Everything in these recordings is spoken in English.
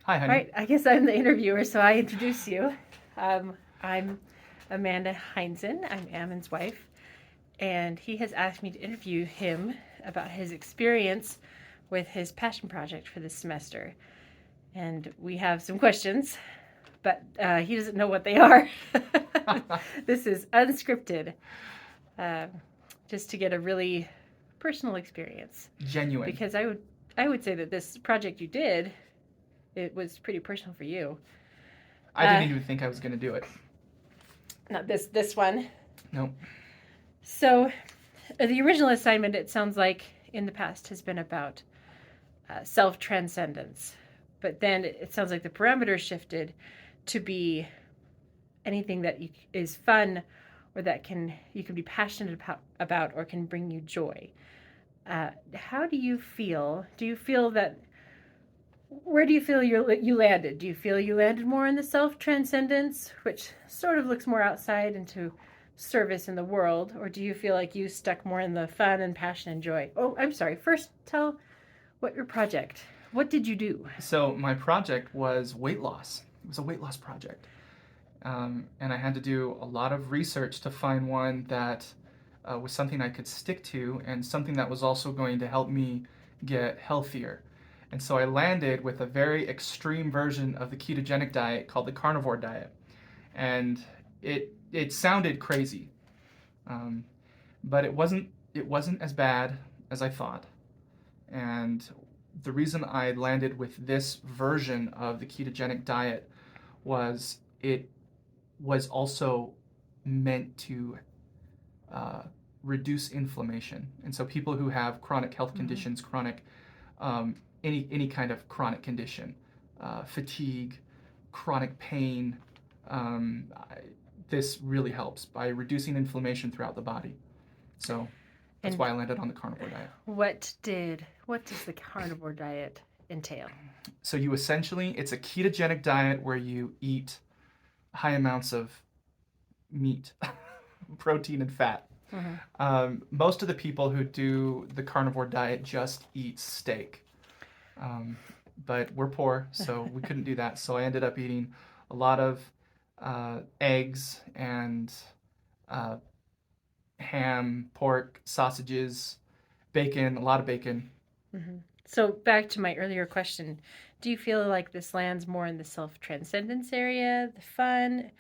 Hi, All honey. right, I guess I'm the interviewer, so I introduce you. I'm Amanda Heinzen. I'm Ammon's wife, and he has asked me to interview him about his experience with his passion project for this semester. And we have some questions, but he doesn't know what they are. This is unscripted, uh, just to get a really personal experience. Genuine. Because I would say that this project you did, it was pretty personal for you. I Uh, didn't even think I was going to do it. Not this one. No. So, the original assignment, it sounds like in the past, has been about self transcendence. But then it sounds like the parameters shifted to be anything that is fun or that you can be passionate about or can bring you joy. How do you feel? Do you feel that where do you feel you landed? Do you feel you landed more in the self transcendence, which sort of looks more outside into service in the world, or do you feel like you stuck more in the fun and passion and joy? Oh, I'm sorry. First, tell what your project. What did you do? So, my project was weight loss. It was a weight loss project. And I had to do a lot of research to find one that was something I could stick to and something that was also going to help me get healthier. And so I landed with a very extreme version of the ketogenic diet called the carnivore diet. And it sounded crazy. Um, but it wasn't as bad as I thought. And the reason I landed with this version of the ketogenic diet was it was also meant to uh, reduce inflammation. And so people who have chronic health conditions, chronic any kind of chronic condition, fatigue, chronic pain, um, I, this really helps by reducing inflammation throughout the body. So that's And why I landed on the carnivore diet. what does the carnivore diet entail? So you essentially, it's a ketogenic diet where you eat high amounts of meat, protein, and fat. Mm-hmm. Most of the people who do the carnivore diet just eat steak. Um, but we're poor, so we couldn't do that. So I ended up eating a lot of eggs and uh, ham, pork, sausages, bacon, a lot of bacon. Mm-hmm. So back to my earlier question, do you feel like this lands more in the self transcendence area, the fun,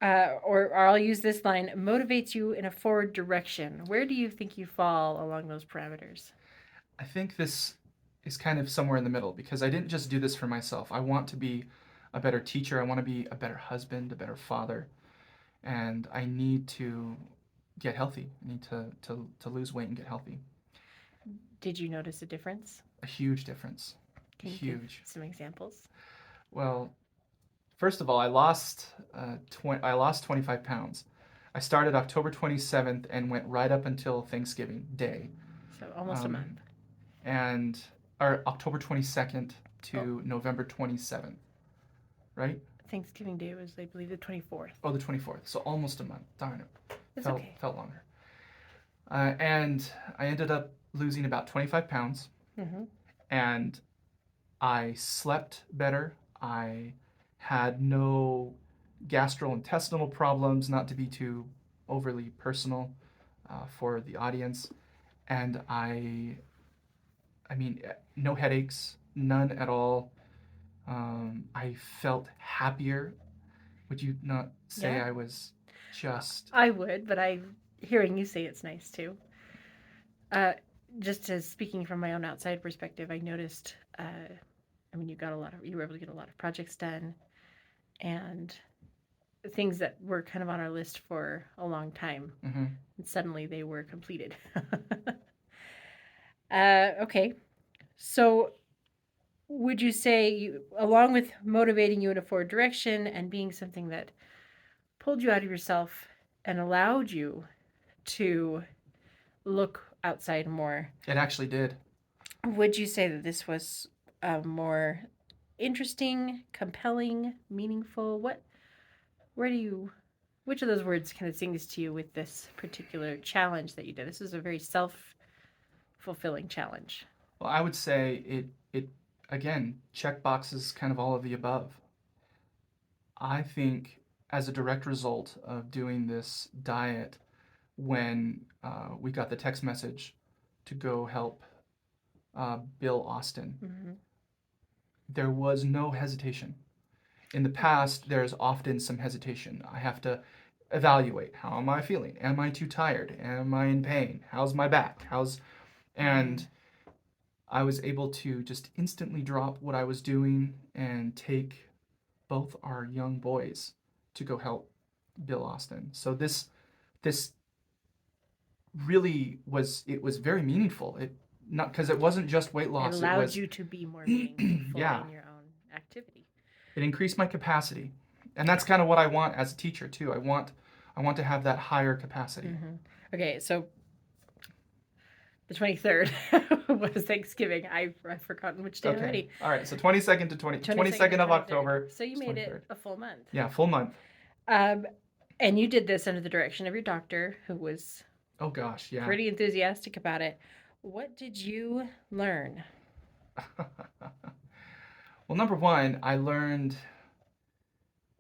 or I'll use this line, motivates you in a forward direction? Where do you think you fall along those parameters? I think this is kind of somewhere in the middle because I didn't just do this for myself. I want to be a better teacher. I want to be a better husband, a better father, and I need to get healthy. I need to lose weight and get healthy. Did you notice a difference? A huge difference. Can you give Huge. some examples? Well, first of all, I lost 25 pounds. I started October 27th and went right up until Thanksgiving Day, So almost a um, month. and or October 22nd Oh, to November 27th, right? Thanksgiving Day was, I believe, the 24th. Oh, the 24th. So almost a month. Darn it. It's Felt okay. felt longer. And I ended up losing about 25 pounds, Mm-hmm. and I slept better. I had no gastrointestinal problems, not to be too overly personal for the audience. And I mean, no headaches, none at all. I felt happier. Would you not say Yeah, I was just I would, but hearing you say it's nice too. Uh, just as speaking from my own outside perspective, I noticed. I mean, you were able to get a lot of projects done, and things that were kind of on our list for a long time, mm-hmm. and suddenly they were completed. Okay, so would you say along with motivating you in a forward direction and being something that pulled you out of yourself and allowed you to look outside more, It actually did. would you say that this was more interesting, compelling, meaningful? Where do you, which of those words kind of sings to you with this particular challenge that you did? This is a very self fulfilling challenge. Well, I would say it again, check boxes, kind of all of the above. I think as a direct result of doing this diet, when we got the text message to go help Bill Austin, Mm-hmm. there was no hesitation. In the past, there's often some hesitation. I have to evaluate, how am I feeling? Am I too tired? Am I in pain? How's my back? And I was able to just instantly drop what I was doing and take both our young boys to go help Bill Austin. So this really was very meaningful. It not because it wasn't just weight It loss. It allowed was you to be more meaningful yeah. in your own activity. It increased my capacity, and that's kind of what I want as a teacher too. I want to have that higher capacity. Mm-hmm. Okay, so the 23rd was Thanksgiving. I've forgotten which day Okay. already. All right. So 22nd to 22nd of 23rd. October. So you made it a full month. Yeah, full month. And you did this under the direction of your doctor, who was Oh gosh, yeah. pretty enthusiastic about it. What did you learn? Well, number one, I learned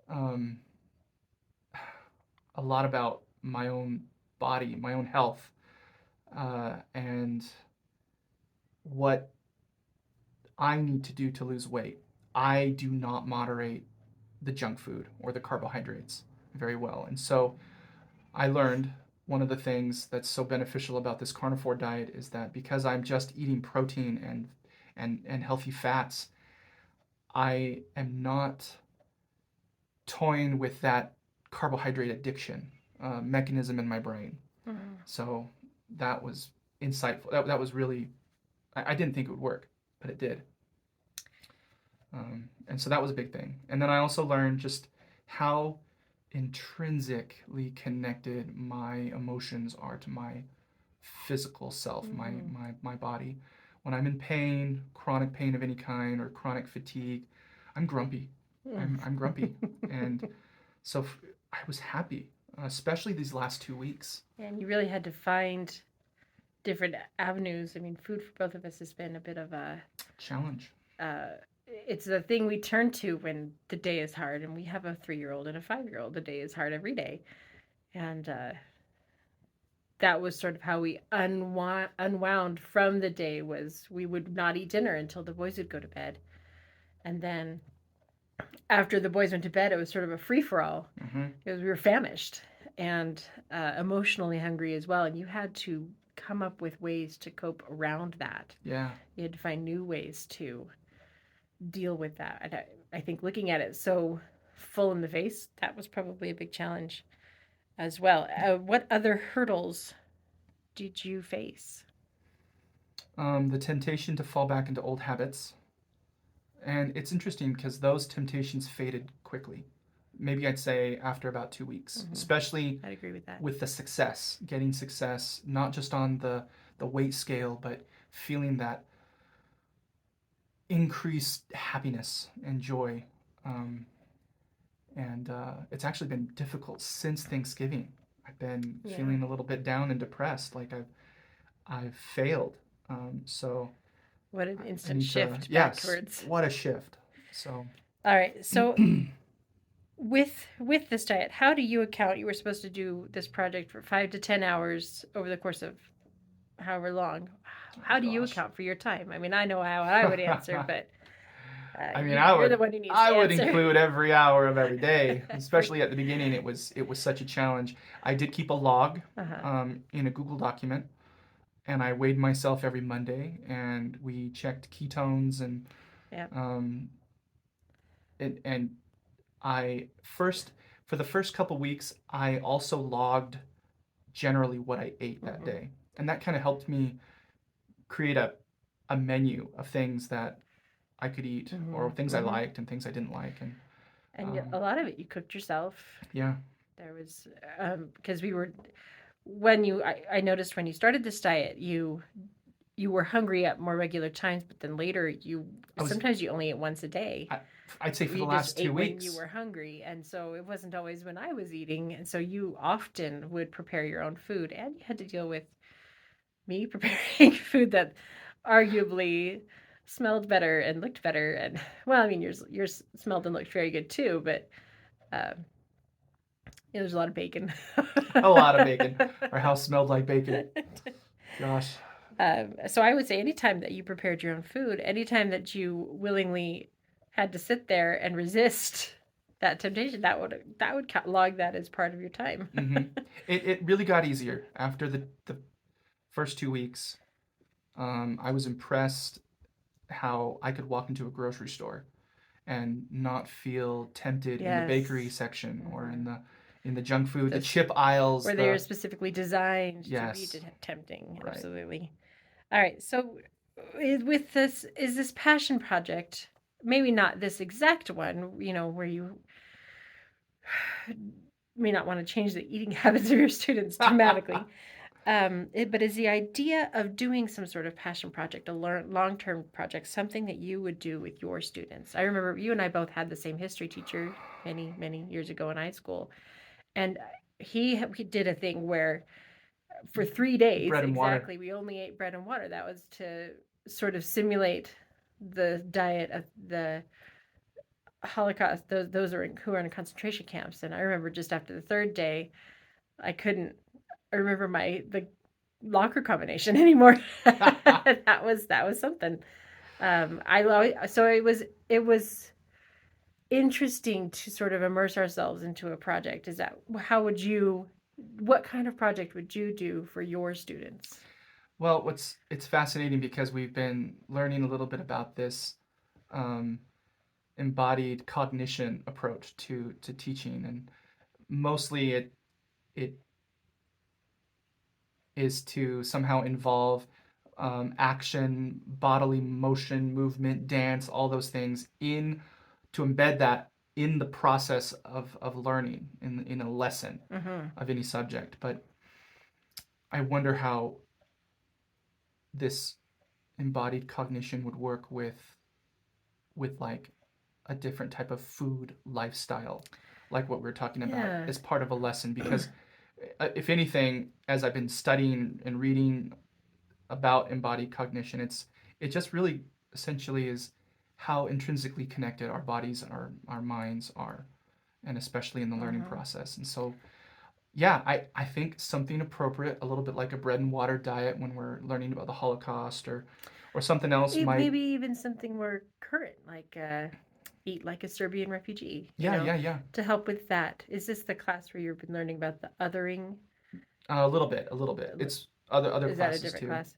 um, a lot about my own body, my own health, and what I need to do to lose weight. I do not moderate the junk food or the carbohydrates very well. And so I learned one of the things that's so beneficial about this carnivore diet is that because I'm just eating protein and healthy fats, I am not toying with that carbohydrate addiction mechanism in my brain. Mm-hmm. So that was insightful. That was really, I didn't think it would work, but it did. And so that was a big thing. And then I also learned just how intrinsically connected my emotions are to my physical self, my body. When I'm in pain, chronic pain of any kind, or chronic fatigue, I'm grumpy. I'm grumpy. And so I was happy, especially these last 2 weeks. And you really had to find different avenues. I mean, food for both of us has been a bit of a challenge. It's the thing we turn to when the day is hard, and we have a 3-year-old and a 5-year-old. The day is hard every day, and that was sort of how we unwound from the day. Was we would not eat dinner until the boys would go to bed, and then after the boys went to bed, it was sort of a free for all. Mm-hmm. Because we were famished and emotionally hungry as well, and you had to come up with ways to cope around that. Yeah, you had to find new ways to deal with that. And I think looking at it so full in the face, that was probably a big challenge as well. What other hurdles did you face? The temptation to fall back into old habits. And it's interesting because those temptations faded quickly. Maybe I'd say after about 2 weeks, especially I'd agree with that. with the success, getting success, not just on the weight scale, but feeling that increased happiness and joy. It's actually been difficult since Thanksgiving. I've been feeling a little bit down and depressed, like I've failed. So what an instant shift backwards. Yes, what a shift. So all right, so with this diet, how do you account? You were supposed to do this project for 5 to 10 hours over the course of however long. How do you account for your time? I mean, I know how I would answer, but I mean, you're the one who needs to answer. I would include every hour of every day, especially at the beginning. It was such a challenge. I did keep a log in a Google document, and I weighed myself every Monday, and we checked ketones and I for the first couple weeks, I also logged generally what I ate that day, and that kind of helped me create a menu of things that I could eat or things I liked and things I didn't like. And a lot of it you cooked yourself. Yeah. There was, because we were, I noticed when you started this diet, you were hungry at more regular times, but then later sometimes you only ate once a day. I'd say for the last 2 weeks. When you were hungry, and so it wasn't always when I was eating, and so you often would prepare your own food, and you had to deal with me preparing food that arguably smelled better and looked better. And well, I mean, yours smelled and looked very good too, but um, yeah, there's a lot of bacon. A lot of bacon. Our house smelled like bacon. Gosh. So I would say anytime that you prepared your own food, anytime that you willingly had to sit there and resist that temptation, that would log that as part of your time. hmm it really got easier after the first 2 weeks. I was impressed how I could walk into a grocery store and not feel tempted in the bakery Yes. section or Mhm. in the junk food, the Those chip aisles, where they are specifically designed to be yes, tempting. right. Absolutely. All right. So with this, is this passion project, maybe not this exact one, where you may not want to change the eating habits of your students dramatically. But is the idea of doing some sort of passion project, a long-term project, something that you would do with your students? I remember you and I both had the same history teacher many, many years ago in high school, and he did a thing where for 3 days Bread and water. exactly we only ate bread and water. That was to sort of simulate the diet of the Holocaust. Those are who are in concentration camps. And I remember just after the third day, I couldn't remember the locker combination anymore. that was something. So it was interesting to sort of immerse ourselves into a project. What kind of project would you do for your students? Well, it's fascinating because we've been learning a little bit about this um, embodied cognition approach to teaching, and mostly it is to somehow involve action, bodily motion, movement, dance, all those things in to embed that in the process of learning in a lesson Mm-hmm. of any subject. But I wonder how this embodied cognition would work with like a different type of food lifestyle, like what we're talking about Yeah. as part of a lesson. Because if anything, as I've been studying and reading about embodied cognition, it just really essentially is how intrinsically connected our bodies and our minds are, and especially in the learning Mm-hmm. process. And so yeah, I think something appropriate, a little bit like a bread and water diet when we're learning about the Holocaust, or something else might. Maybe even something more current, like eat like a Serbian refugee, Yeah, yeah, yeah. to help with that. Is this the class where you've been learning about the othering? A little bit, a little bit. It's other Is that a classes different too. class?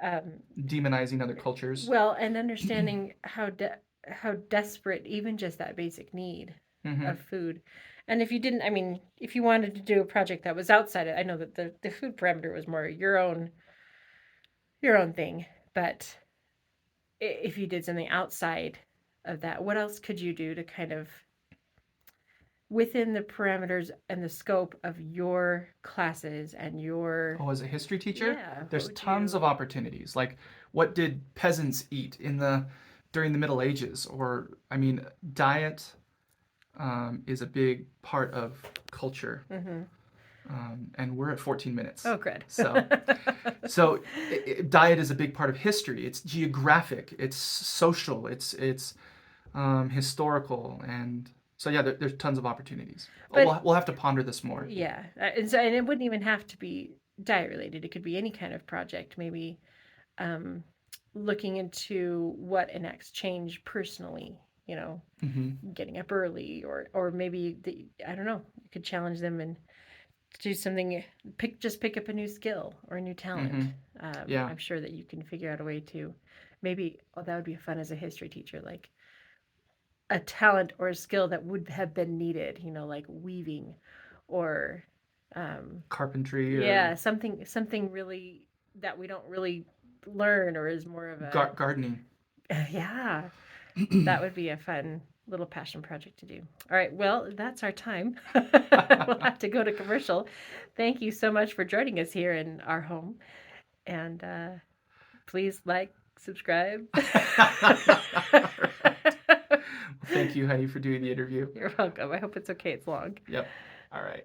Um, Demonizing other cultures. well, and understanding how desperate even just that basic need hmm of food. And if you didn't, I mean, if you wanted to do a project that was outside it, I know that the food parameter was more your own thing, but if you did something outside of that, what else could you do to kind of within the parameters and the scope of your classes and your Oh, as a history teacher, yeah, what there's would tons you of opportunities. Like, what did peasants eat during the Middle Ages? Or, I mean, diet is a big part of culture, mm-hmm. and we're at 14 minutes. Oh, good. So diet is a big part of history. It's geographic, it's social, it's historical, and so yeah, there's tons of opportunities. But We'll have to ponder this more. yeah, and it wouldn't even have to be diet related. It could be any kind of project. Maybe um, looking into what enacts change personally. hmm Getting up early, or maybe I don't know. You could challenge them and do something. Pick up a new skill or a new talent. hmm Yeah. I'm sure that you can figure out a way to. Maybe that would be fun as a history teacher, like a talent or a skill that would have been needed, like weaving or Carpentry or yeah, something really that we don't really learn or is more of a gardening. yeah, that would be a fun little passion project to do. All right, well, that's our time. We'll have to go to commercial. Thank you so much for joining us here in our home, and please like, subscribe. Right. Well, thank you, honey, for doing the interview. You're welcome. I hope it's okay. It's long. Yep. All right.